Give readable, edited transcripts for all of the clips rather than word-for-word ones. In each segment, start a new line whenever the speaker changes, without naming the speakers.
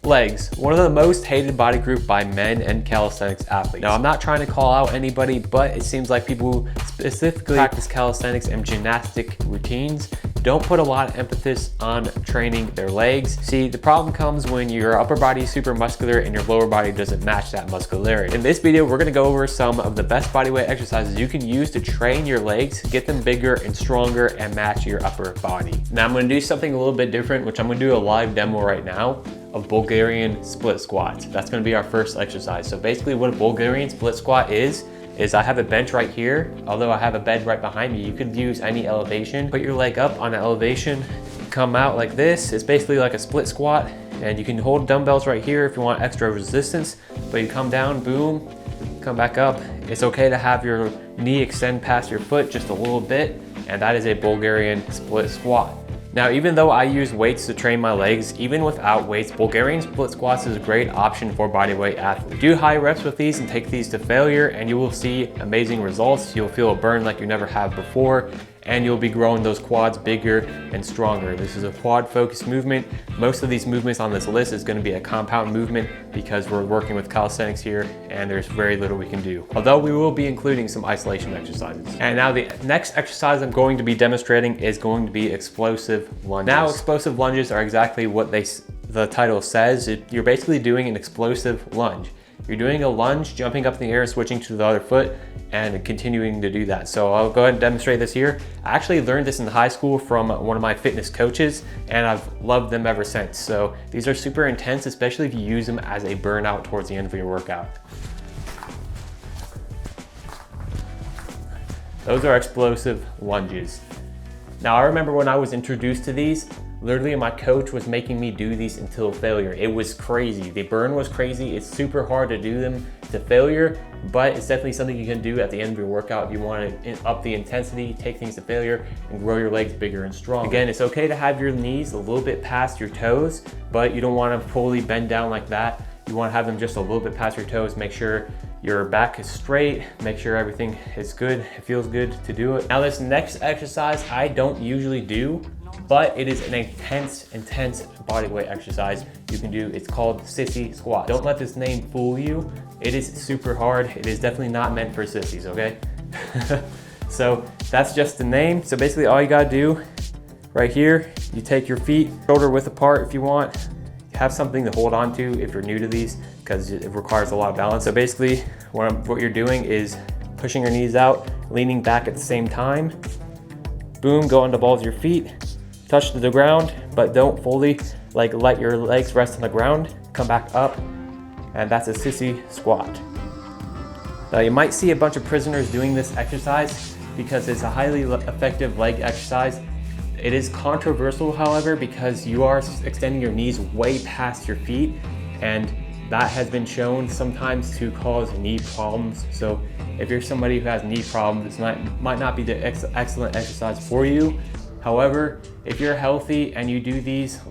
Legs, one of the most hated body group by men and calisthenics athletes. Now, I'm not trying to call out anybody, but it seems like people who specifically practice calisthenics and gymnastic routines don't put a lot of emphasis on training their legs. See, the problem comes when your upper body is super muscular and your lower body doesn't match that muscularity. In this video, we're gonna go over some of the best bodyweight exercises you can use to train your legs, get them bigger and stronger, and match your upper body. Now, I'm gonna do something a little bit different, which I'm gonna do a live demo right now of Bulgarian split squats. That's gonna be our first exercise. So basically what a Bulgarian split squat is I have a bench right here. Although I have a bed right behind me, you could use any elevation. Put your leg up on an elevation, come out like this. It's basically like a split squat, and you can hold dumbbells right here if you want extra resistance, but you come down, boom, come back up. It's okay to have your knee extend past your foot just a little bit, and that is a Bulgarian split squat. Now, even though I use weights to train my legs, even without weights, Bulgarian split squats is a great option for bodyweight athletes. Do high reps with these and take these to failure, and you will see amazing results. You'll feel a burn like you never have before, and you'll be growing those quads bigger and stronger. This is a quad focused movement. Most of these movements on this list is gonna be a compound movement because we're working with calisthenics here and there's very little we can do. Although we will be including some isolation exercises. And now the next exercise I'm going to be demonstrating is going to be explosive lunges. Now, explosive lunges are exactly what the title says. You're basically doing an explosive lunge. You're doing a lunge, jumping up in the air, switching to the other foot, and continuing to do that. So I'll go ahead and demonstrate this here. I actually learned this in high school from one of my fitness coaches, and I've loved them ever since. So these are super intense, especially if you use them as a burnout towards the end of your workout. Those are explosive lunges. Now, I remember when I was introduced to these, literally my coach was making me do these until failure. It was crazy. The burn was crazy. It's super hard to do them to failure, but it's definitely something you can do at the end of your workout if you want to up the intensity, take things to failure, and grow your legs bigger and strong. Again, it's okay to have your knees a little bit past your toes, but you don't want to fully bend down like that. You want to have them just a little bit past your toes. Make sure your back is straight, make sure everything is good. It feels good to do it. Now, this next exercise I don't usually do, but it is an intense bodyweight exercise you can do. It's called Sissy Squat. Don't let this name fool you. It is super hard. It is definitely not meant for sissies, okay? So that's just the name. So basically all you gotta do right here, you take your feet shoulder width apart if you want. Have something to hold on to if you're new to these, because it requires a lot of balance. So basically what you're doing is pushing your knees out, leaning back at the same time. Boom, go on the balls of your feet. Touch to the ground, but don't fully let your legs rest on the ground. Come back up, and that's a sissy squat. Now, you might see a bunch of prisoners doing this exercise because it's a highly effective leg exercise. It is controversial, however, because you are extending your knees way past your feet, and that has been shown sometimes to cause knee problems. So if you're somebody who has knee problems, this might not be the excellent exercise for you. However, if you're healthy and you do these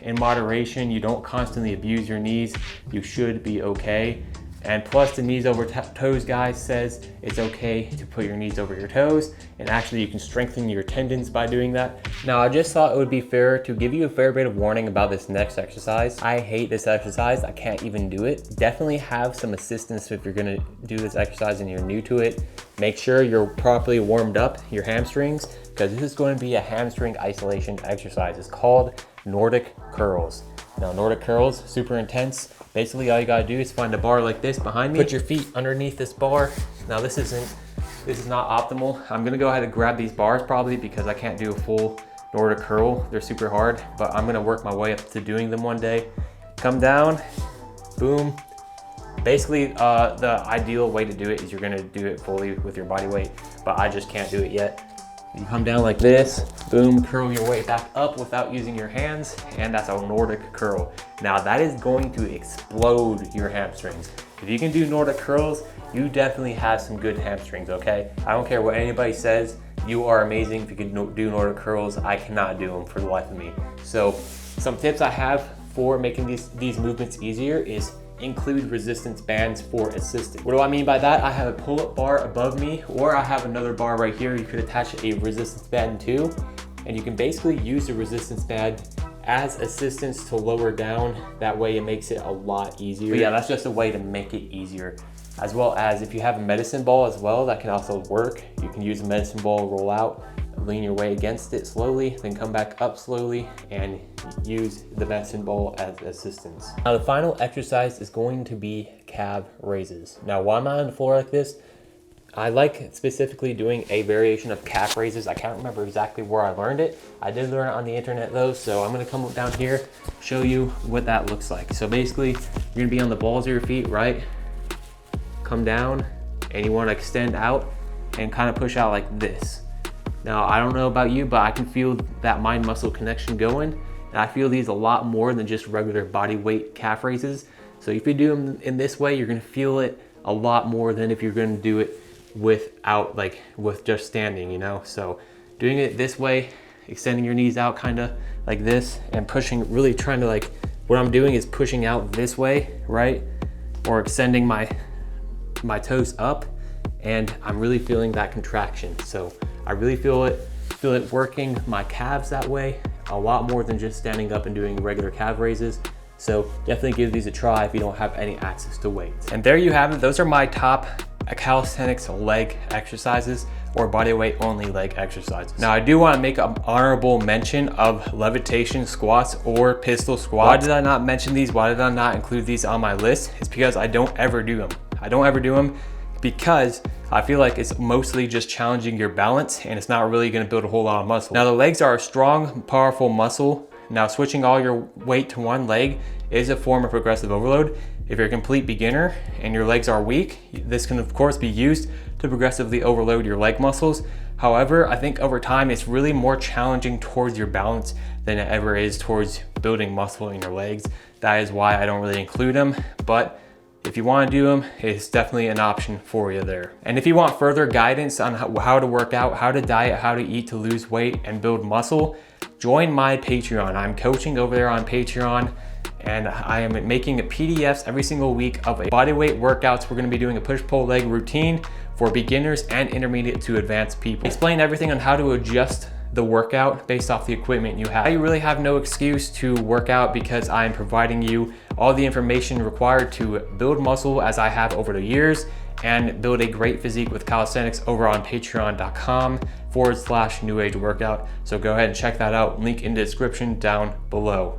in moderation, you don't constantly abuse your knees, you should be okay. And plus, the knees over toes guy says it's okay to put your knees over your toes, and actually you can strengthen your tendons by doing that. Now, I just thought it would be fair to give you a fair bit of warning about this next exercise. I hate this exercise. I can't even do it. Definitely have some assistance if you're gonna do this exercise and you're new to it. Make sure you're properly warmed up, your hamstrings, because this is going to be a hamstring isolation exercise. It's called Nordic Curls. Now, Nordic Curls, super intense. Basically, all you gotta do is find a bar like this behind me. Put your feet underneath this bar. Now, this is not optimal. I'm gonna go ahead and grab these bars probably because I can't do a full Nordic Curl. They're super hard, but I'm gonna work my way up to doing them one day. Come down, boom. Basically, the ideal way to do it is you're gonna do it fully with your body weight, but I just can't do it yet. You come down like this, boom, curl your way back up without using your hands, and that's a Nordic curl. Now, that is going to explode your hamstrings. If you can do Nordic curls, you definitely have some good hamstrings, okay? I don't care what anybody says, you are amazing if you can do Nordic curls. I cannot do them for the life of me. So some tips I have for making these movements easier is include resistance bands for assistance. What do I mean by that? I have a pull-up bar above me, or I have another bar right here. You could attach a resistance band to, and you can basically use the resistance band as assistance to lower down. That way it makes it a lot easier. But yeah, that's just a way to make it easier. As well as if you have a medicine ball as well, that can also work. You can use a medicine ball, roll out, lean your way against it slowly, then come back up slowly and use the medicine ball as assistance. Now the final exercise is going to be calf raises. Now while I'm on the floor like this, I like specifically doing a variation of calf raises. I can't remember exactly where I learned it. I did learn it on the internet though, so I'm gonna come down here, show you what that looks like. So basically, you're gonna be on the balls of your feet, right? Come down, and you wanna extend out and kind of push out like this. Now, I don't know about you, but I can feel that mind muscle connection going. And I feel these a lot more than just regular body weight calf raises. So if you do them in this way, you're gonna feel it a lot more than if you're gonna do it without, like with just standing, you know? So doing it this way, extending your knees out kind of like this and pushing, really trying to like, what I'm doing is pushing out this way, right? Or extending my toes up, and I'm really feeling that contraction. So I really feel it working my calves that way a lot more than just standing up and doing regular calf raises. So definitely give these a try if you don't have any access to weights. And there you have it. Those are my top calisthenics leg exercises, or body weight only leg exercises. Now I do want to make an honorable mention of levitation squats or pistol squats. Why did I not mention these? Why did I not include these on my list? It's because I don't ever do them. I don't ever do them because I feel like it's mostly just challenging your balance and it's not really gonna build a whole lot of muscle. Now the legs are a strong, powerful muscle. Now switching all your weight to one leg is a form of progressive overload. If you're a complete beginner and your legs are weak, this can of course be used to progressively overload your leg muscles. However, I think over time it's really more challenging towards your balance than it ever is towards building muscle in your legs. That is why I don't really include them, but if you want to do them, it's definitely an option for you there. And if you want further guidance on how to work out, how to diet, how to eat to lose weight and build muscle, join my Patreon. I'm coaching over there on Patreon, and I am making PDFs every single week of bodyweight workouts. We're gonna be doing a push-pull leg routine for beginners and intermediate to advanced people. Explain everything on how to adjust the workout based off the equipment you have. You really have no excuse to work out because I'm providing you all the information required to build muscle as I have over the years and build a great physique with calisthenics over on patreon.com/New Age Workout. So go ahead and check that out. Link in the description down below.